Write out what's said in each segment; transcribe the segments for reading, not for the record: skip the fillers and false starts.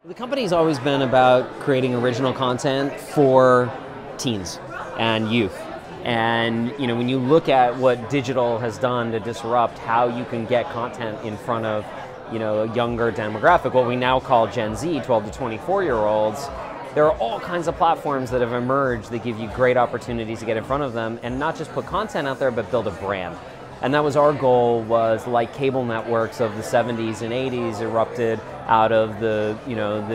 The company's always been about creating original content for teens and youth. And when you look at what digital has done to disrupt how you can get content in front of a younger demographic, what we now call Gen Z, 12 to 24-year-olds, there are all kinds of platforms that have emerged that give you great opportunities to get in front of them and not just put content out there, but build a brand. And that was our goal, was like cable networks of the 70s and 80s erupted out of the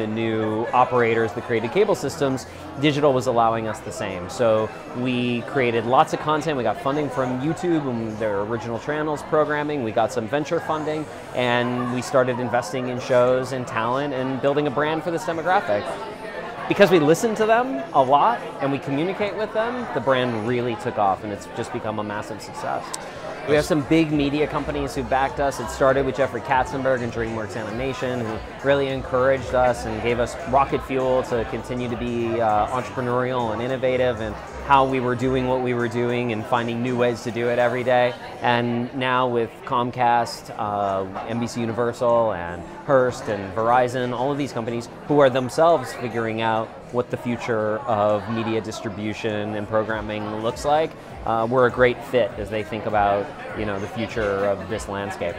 new operators that created cable systems. Digital was allowing us the same. So we created lots of content. We got funding from YouTube and their original channels programming. We got some venture funding, and we started investing in shows and talent and building a brand for this demographic. Because we listen to them a lot and we communicate with them, the brand really took off, and it's just become a massive success. We have some big media companies who backed us. It started with Jeffrey Katzenberg and DreamWorks Animation, who really encouraged us and gave us rocket fuel to continue to be entrepreneurial and innovative, and how we were doing what we were doing and finding new ways to do it every day. And now with Comcast, NBC Universal, and Hearst and Verizon, all of these companies who are themselves figuring out what the future of media distribution and programming looks like, we're a great fit as they think about the future of this landscape.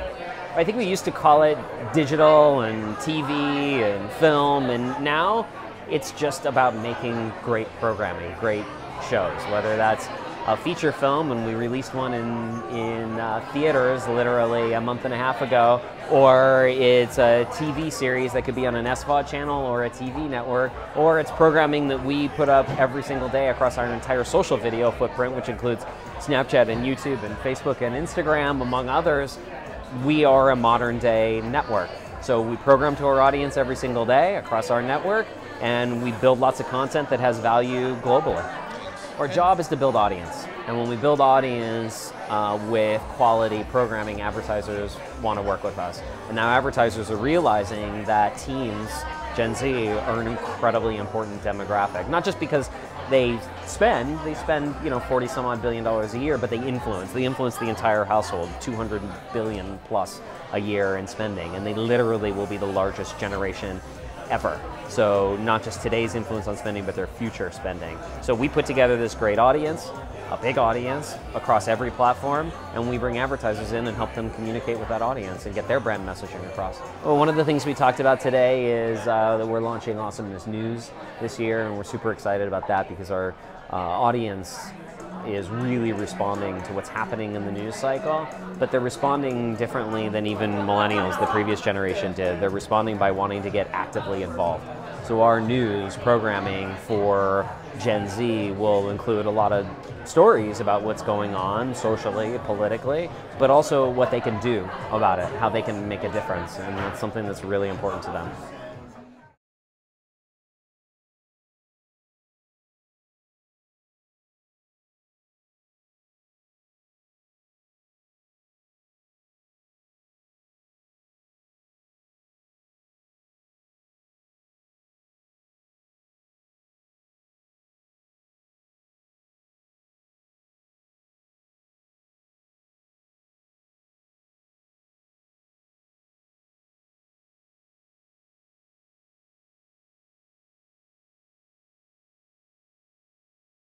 I think we used to call it digital and TV and film, and now it's just about making great programming, great shows, whether that's a feature film, and we released one in theaters literally a month and a half ago, or it's a TV series that could be on an SVOD channel or a TV network, or it's programming that we put up every single day across our entire social video footprint, which includes Snapchat and YouTube and Facebook and Instagram, among others. We are a modern day network. So we program to our audience every single day across our network, and we build lots of content that has value globally. Our job is to build audience, and when we build audience with quality programming, advertisers want to work with us. And now advertisers are realizing that teens, Gen Z, are an incredibly important demographic. Not just because they spend 40 some odd billion dollars a year, but they influence the entire household, 200 billion plus a year in spending, and they literally will be the largest generation ever. So not just today's influence on spending, but their future spending. So we put together this great audience, a big audience across every platform, and we bring advertisers in and help them communicate with that audience and get their brand messaging across. Well, one of the things we talked about today is that we're launching Awesomeness News this year, and we're super excited about that because our audience is really responding to what's happening in the news cycle, but they're responding differently than even millennials, the previous generation, did. They're responding by wanting to get actively involved. So our news programming for Gen Z will include a lot of stories about what's going on socially, politically, but also what they can do about it, how they can make a difference, and that's something that's really important to them.